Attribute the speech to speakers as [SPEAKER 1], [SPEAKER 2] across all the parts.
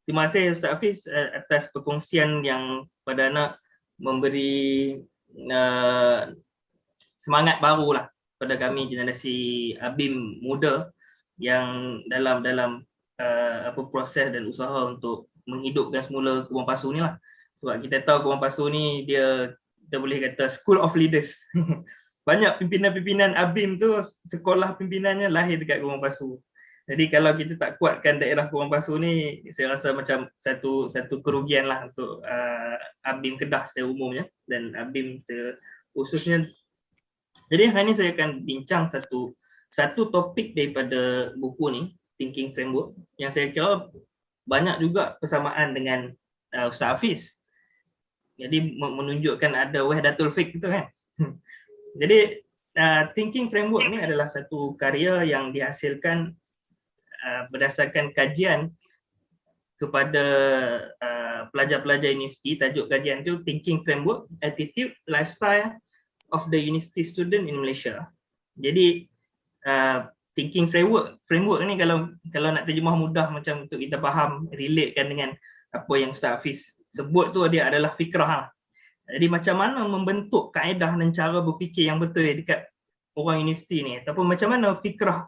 [SPEAKER 1] terima kasih Ustaz Hafiz atas perkongsian yang pada anak memberi semangat baru lah pada kami generasi ABIM muda yang dalam proses dan usaha untuk menghidupkan semula Kebun Pasu ni lah. Sebab kita tahu Kebun Pasu ni dia, kita boleh kata school of leaders. Banyak pimpinan-pimpinan ABIM tu sekolah pimpinannya lahir dekat Kebun Pasu. Jadi kalau kita tak kuatkan daerah Kebun Pasu ni, saya rasa macam satu kerugian lah untuk ABIM Kedah secara umumnya dan ABIM khususnya. Jadi hari ini saya akan bincang satu topik daripada buku ni, Thinking Framework, yang saya kira banyak juga persamaan dengan Ustaz Hafiz. Jadi menunjukkan ada wahdatul fiqh gitu kan. Jadi Thinking Framework ni adalah satu karya yang dihasilkan berdasarkan kajian kepada pelajar-pelajar universiti. Tajuk kajian tu Thinking Framework, Attitude, Lifestyle of the University Student in Malaysia. Jadi Thinking Framework ni kalau nak terjemah mudah macam untuk kita faham, relatekan dengan apa yang Ustaz Hafiz sebut tu, dia adalah fikrah. Jadi macam mana membentuk kaedah dan cara berfikir yang betul dekat orang universiti ni, ataupun macam mana fikrah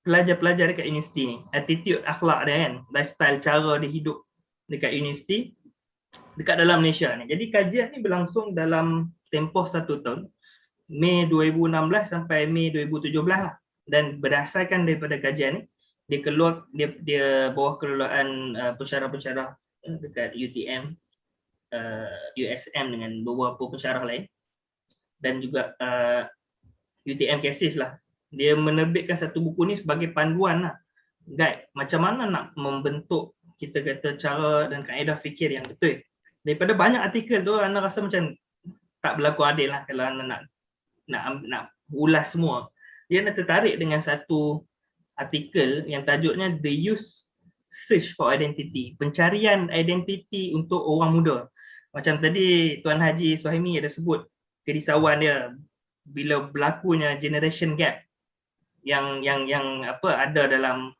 [SPEAKER 1] pelajar-pelajar dekat universiti ni, attitude, akhlak dia kan, lifestyle, cara dia hidup dekat universiti dekat dalam Malaysia ni. Jadi kajian ni berlangsung dalam tempoh 1 tahun, Mei 2016 sampai Mei 2017 lah. Dan berdasarkan daripada kajian ni, dia bawah kelolaan pensyarah-pensyarah dekat UTM, USM dengan beberapa pensyarah lain, dan juga UTM Cases lah. Dia menerbitkan satu buku ni sebagai panduan lah, guide macam mana nak membentuk kita kata cara dan kaedah fikir yang betul. Daripada banyak artikel tu, anda rasa macam tak berlaku adil lah kalau anda nak ulas semua. Dia nak tertarik dengan satu artikel yang tajuknya The Youth Search for Identity, pencarian identiti untuk orang muda. Macam tadi Tuan Haji Suhaimi ada sebut kerisauan dia bila berlakunya generation gap yang ada dalam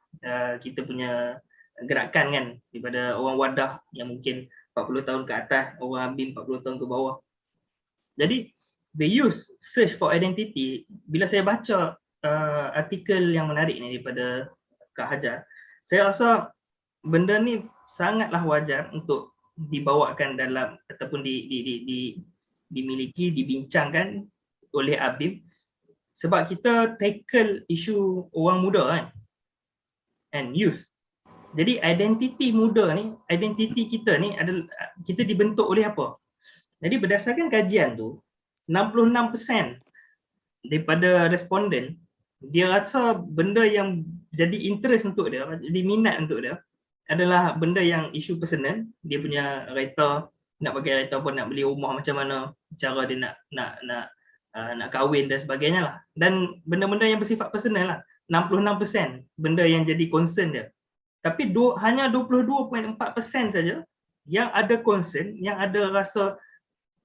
[SPEAKER 1] kita punya gerakan kan, daripada orang Wadah yang mungkin 40 tahun ke atas, orang ABIM 40 tahun ke bawah. Jadi The Youth Search for Identity, bila saya baca artikel yang menarik ni daripada Kak Hajar, saya rasa benda ni sangatlah wajar untuk dibawakan dalam ataupun dimiliki, dibincangkan oleh ABIM, sebab kita tackle isu orang muda kan, and youth. Jadi identiti muda ni, identiti kita ni adalah kita dibentuk oleh apa? Jadi berdasarkan kajian tu, 66% daripada responden dia rasa benda yang jadi interest untuk dia, jadi minat untuk dia adalah benda yang isu personal. Dia punya reta, nak pakai reta pun, nak beli rumah macam mana, cara dia nak kahwin dan sebagainya lah. Dan benda-benda yang bersifat personal lah, 66% benda yang jadi concern dia. Tapi hanya 22.4% saja yang ada concern, yang ada rasa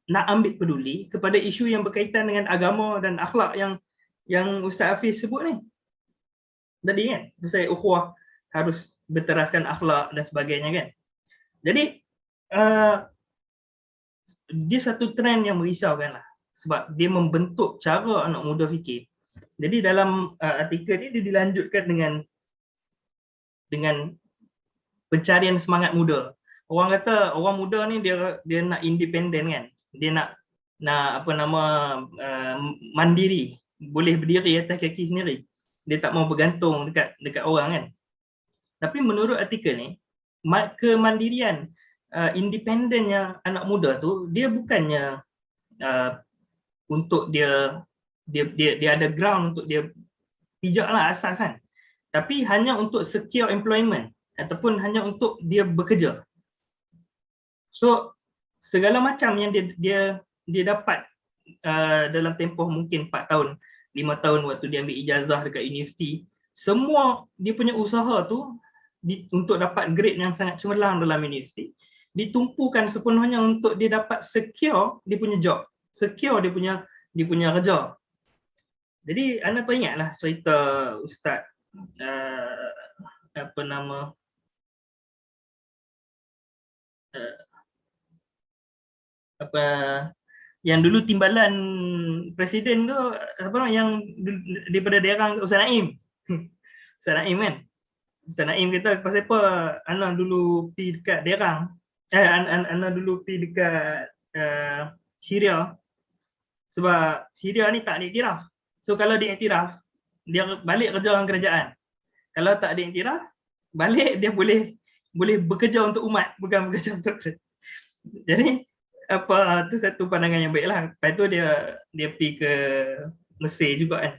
[SPEAKER 1] nak ambil peduli kepada isu yang berkaitan dengan agama dan akhlak yang Ustaz Hafiz sebut ni. Tadi kan, saya ukhuwah harus berteraskan akhlak dan sebagainya kan. Jadi dia satu trend yang merisaukan lah, sebab dia membentuk cara anak muda fikir. Jadi dalam artikel ni dia dilanjutkan dengan pencarian semangat muda. Orang kata orang muda ni dia nak independen kan. Dia nak mandiri, boleh berdiri atas kaki sendiri. Dia tak mau bergantung dekat orang kan. Tapi menurut artikel ni, kemandirian, independennya anak muda tu, dia bukannya untuk dia ada ground untuk dia pijaklah asas kan. Tapi hanya untuk secure employment ataupun hanya untuk dia bekerja. So segala macam yang dia dapat dalam tempoh mungkin 4 tahun, 5 tahun waktu dia ambil ijazah dekat universiti, semua dia punya usaha tu untuk dapat grade yang sangat cemerlang dalam universiti, ditumpukan sepenuhnya untuk dia dapat secure dia punya job, secure dia punya kerja. Jadi anda teringatlah cerita Ustaz uh, apa yang dulu timbalan presiden tu apa yang daripada daerah Ustaz Naim. Ustaz Naim kan. Ustaz Naim kata pasal apa Ana dulu pergi dekat daerah. Ana dulu pergi dekat Syria sebab Syria ni tak diiktiraf. So kalau diiktiraf, dia balik kerja dengan kerajaan. Kalau tak diiktiraf, balik dia boleh bekerja untuk umat, bukan bekerja untuk kerajaan. Jadi apa tu satu pandangan yang baiklah. Lepas tu dia pergi ke Mesir juga kan.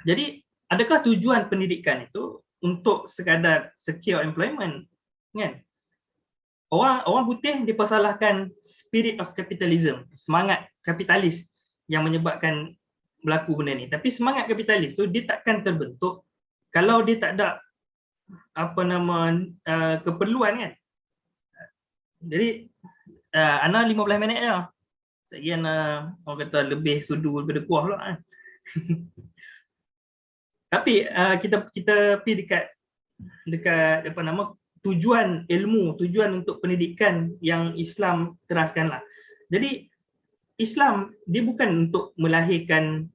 [SPEAKER 1] Jadi adakah tujuan pendidikan itu untuk sekadar secure employment kan? Orang putih dipersalahkan spirit of capitalism, semangat kapitalis yang menyebabkan berlaku benda ni. Tapi semangat kapitalis tu dia takkan terbentuk kalau dia tak ada keperluan kan. Jadi Ana 15 minit je. Lagi Ana orang kata lebih sudu daripada kuah pula kan. Tapi kita pergi dekat tujuan ilmu, tujuan untuk pendidikan yang Islam teraskanlah. Jadi Islam dia bukan untuk melahirkan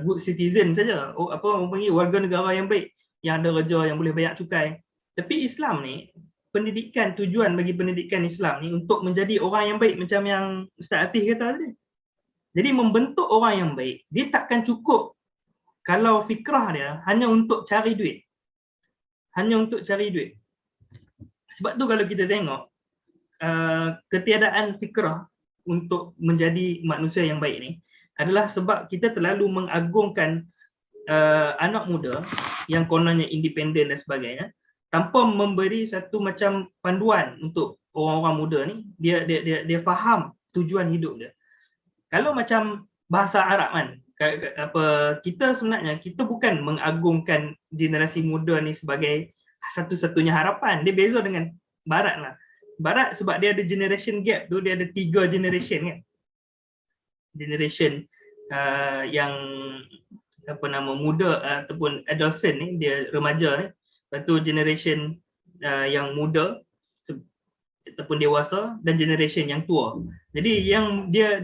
[SPEAKER 1] good citizen saja, orang panggil warga negara yang baik, yang ada kerja, yang boleh bayar cukai. Tapi Islam ni tujuan bagi pendidikan Islam ni untuk menjadi orang yang baik macam yang Ustaz Hafiz kata tadi. Jadi membentuk orang yang baik, dia takkan cukup kalau fikrah dia hanya untuk cari duit. Hanya untuk cari duit. Sebab tu kalau kita tengok ketiadaan fikrah untuk menjadi manusia yang baik ni adalah sebab kita terlalu mengagungkan anak muda yang kononnya independen dan sebagainya tanpa memberi satu macam panduan untuk orang-orang muda ni dia faham tujuan hidup dia. Kalau macam bahasa Arab kan, kita sebenarnya kita bukan mengagungkan generasi muda ni sebagai satu-satunya harapan. Dia beza dengan Barat lah. Barat sebab dia ada generation gap tu, dia ada 3 generation kan. Generation yang muda ataupun adolescent ni, dia remaja ni. Lepas tu generation yang muda ataupun dewasa dan generation yang tua. Jadi yang dia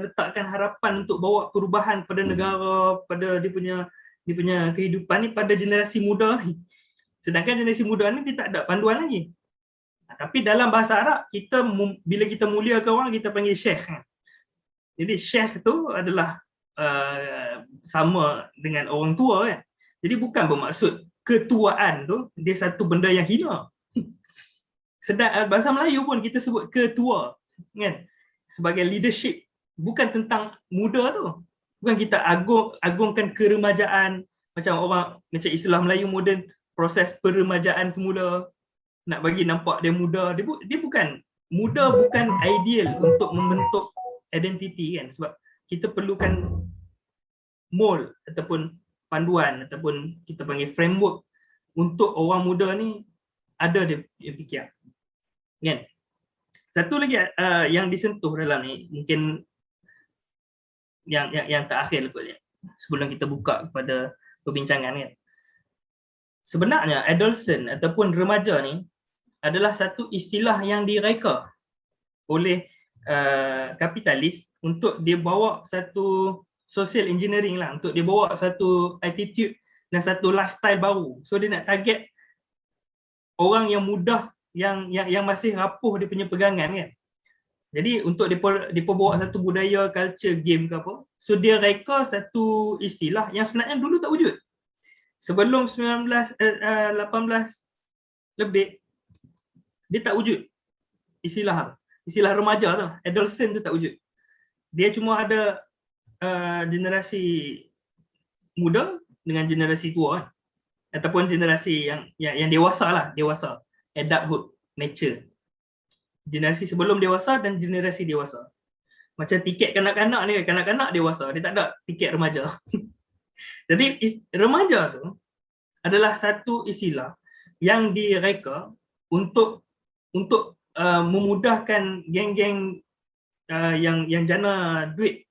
[SPEAKER 1] letakkan harapan untuk bawa perubahan pada negara, pada dia punya kehidupan ni pada generasi muda ni. Sedangkan generasi muda ni dia tak ada panduan lagi. Tapi dalam bahasa Arab, bila kita muliakan orang, kita panggil syekh. Jadi syekh tu adalah sama dengan orang tua kan. Jadi bukan bermaksud ketuaan tu dia satu benda yang hina. Sedang bahasa Melayu pun kita sebut ketua kan, sebagai leadership, bukan tentang muda tu. Bukan kita agungkan keremajaan macam istilah Melayu moden, proses peremajaan semula nak bagi nampak dia muda. Dia bukan muda, bukan ideal untuk membentuk identiti kan, sebab kita perlukan mold ataupun panduan ataupun kita panggil framework untuk orang muda ni ada dia fikir kan. Satu lagi yang disentuh dalam ni mungkin yang terakhir lepas sebelum kita buka kepada perbincangan kan. Sebenarnya adolescent ataupun remaja ni adalah satu istilah yang direka oleh kapitalis untuk dia bawa satu social engineering lah, untuk dia bawa satu attitude dan satu lifestyle baru. So dia nak target orang yang mudah, yang masih rapuh dia punya pegangan kan. Jadi untuk dia bawa satu budaya, culture, game ke apa, so dia reka satu istilah yang sebenarnya dulu tak wujud. Sebelum 18 lebih dia tak wujud istilah remaja tu, adolescent tu tak wujud. Dia cuma ada generasi muda dengan generasi tua kan? Ataupun generasi yang dewasa lah, adulthood, mature. Generasi sebelum dewasa dan generasi dewasa. Macam tiket kanak-kanak ni, kanak-kanak dewasa, dia tak ada tiket remaja. Jadi remaja tu adalah satu istilah yang direka untuk memudahkan geng-geng yang jana duit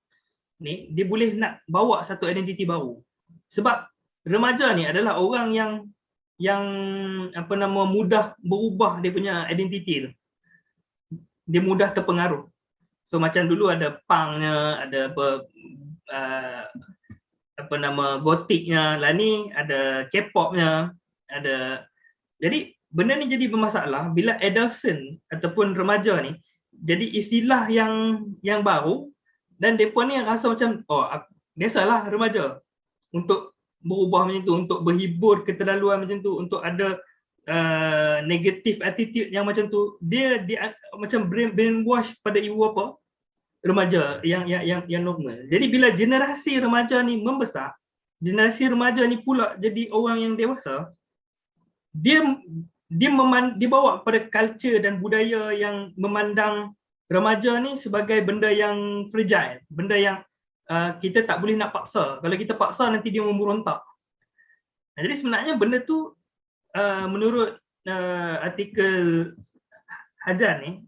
[SPEAKER 1] ni, dia boleh nak bawa satu identiti baru. Sebab remaja ni adalah orang yang yang apa nama mudah berubah dia punya identiti tu. Dia mudah terpengaruh. So macam dulu ada punknya, ada uh, apa nama gotiknya, lah ni ada K-popnya, ada. Jadi benda ni jadi bermasalah bila adolescent ataupun remaja ni jadi istilah yang baru, dan depa ni rasa macam biasalah remaja untuk berubah macam tu, untuk berhibur keterlaluan macam tu, untuk ada negative attitude yang macam tu, dia macam brainwash pada ibu bapa remaja yang normal. Jadi bila generasi remaja ni membesar, generasi remaja ni pula jadi orang yang dewasa, dia dibawa pada culture dan budaya yang memandang remaja ni sebagai benda yang fragile, benda yang kita tak boleh nak paksa. Kalau kita paksa nanti dia memberontak. Jadi sebenarnya benda tu menurut artikel Hajar ni,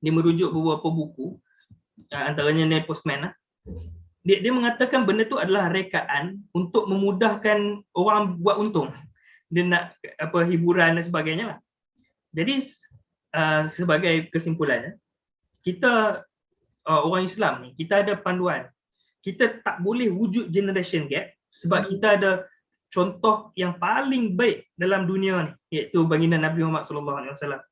[SPEAKER 1] dia merujuk beberapa buku, antaranya Neil Postman lah. Dia mengatakan benda tu adalah rekaan untuk memudahkan orang buat untung. Dia nak apa hiburan dan sebagainya lah. Jadi sebagai kesimpulannya, kita orang Islam ni, kita ada panduan. Kita tak boleh wujud generation gap sebab kita ada contoh yang paling baik dalam dunia ni, iaitu baginda Nabi Muhammad sallallahu alaihi wasallam.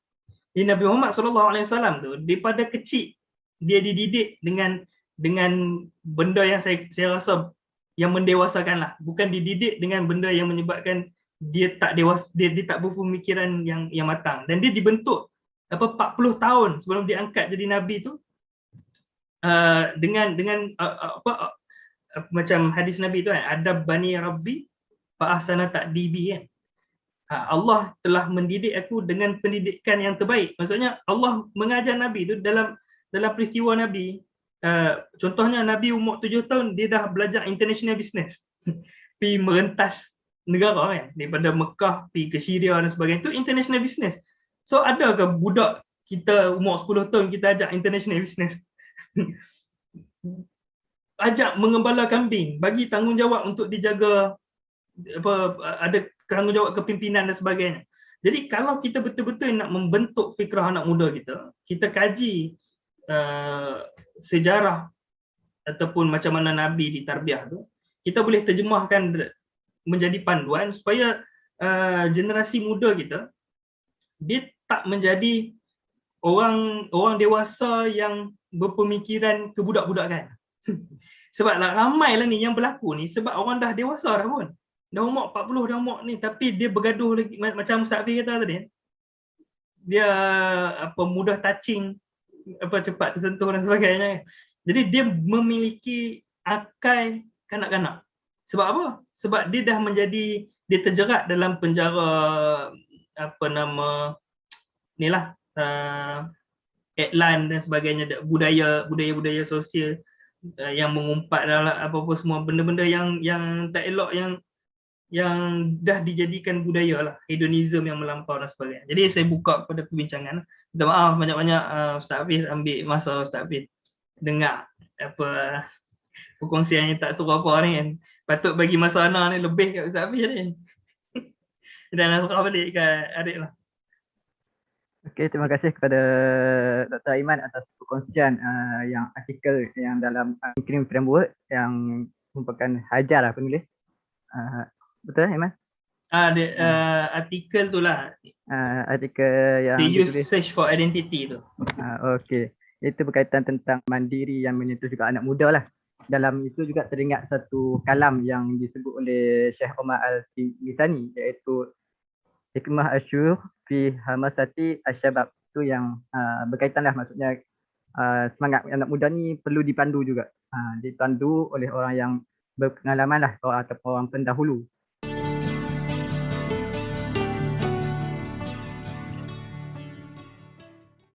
[SPEAKER 1] Nabi Muhammad sallallahu alaihi wasallam tu daripada kecil dia dididik dengan benda yang saya rasa yang mendewasakan lah, bukan dididik dengan benda yang menyebabkan dia tak dewasa, dia tak berpemikiran yang matang, dan dia dibentuk 40 tahun sebelum dia angkat jadi nabi tu dengan macam hadis Nabi tu kan, adab bani rabbi fa ahsana ta'dibi kan. Allah telah mendidik aku dengan pendidikan yang terbaik. Maksudnya Allah mengajar Nabi tu dalam peristiwa Nabi. Contohnya Nabi umur 7 tahun dia dah belajar international business. Pergi merentas negara kan, daripada Mekah pergi ke Syria dan sebagainya, itu international business. So adakah budak kita umur 10 tahun kita ajak international business? Ajak mengembala kambing, bagi tanggungjawab untuk dijaga ada tanggungjawab kepimpinan dan sebagainya. Jadi kalau kita betul-betul nak membentuk fikrah anak muda kita, kita kaji sejarah ataupun macam mana Nabi ditarbiah tu, kita boleh terjemahkan menjadi panduan supaya generasi muda kita dia tak menjadi orang dewasa yang berpemikiran kebudak-budakan. Sebab ramai lah ni yang berlaku ni sebab orang dah dewasa dah pun. Dah umur 40 dah umur ni, tapi dia bergaduh lagi, macam Ustaz Hafiz kata tadi. Dia mudah touching, cepat tersentuh dan sebagainya. Jadi dia memiliki akal kanak-kanak. Sebab apa? Sebab dia dah menjadi, dia terjerat dalam penjara inilah Atlan dan sebagainya, budaya sosial yang mengumpat dalam apa-apa semua benda-benda yang tak elok, yang dah dijadikan budaya lah, hedonism yang melampau dan sebagainya. Jadi saya buka kepada perbincangan. Minta maaf banyak-banyak Ustaz Hafiz ambil masa Ustaz Hafiz dengar perkongsian yang tak seru apa ni kan. Patut bagi masa anak ni lebih kat Ustaz Hafiz ni. Dan nak serah balik kat adik lah.
[SPEAKER 2] Okey, terima kasih kepada Dr. Aiman atas perkongsian yang artikel yang dalam Thinking Framework yang merupakan Hajar lah penulis. Betul Aiman?
[SPEAKER 1] Artikel tu lah.
[SPEAKER 2] Artikel yang
[SPEAKER 1] The Usage for Identity tu.
[SPEAKER 2] Okey. Itu berkaitan tentang mandiri yang menyentuh juga anak muda lah. Dalam itu juga teringat satu kalam yang disebut oleh Syekh Omar Al-Misani, iaitu Hikmah Asyur fi Hamasati Asyabab. Itu yang berkaitan lah, maksudnya semangat anak muda ni perlu dipandu juga. Dipandu oleh orang yang berpengalaman lah, atau orang pendahulu.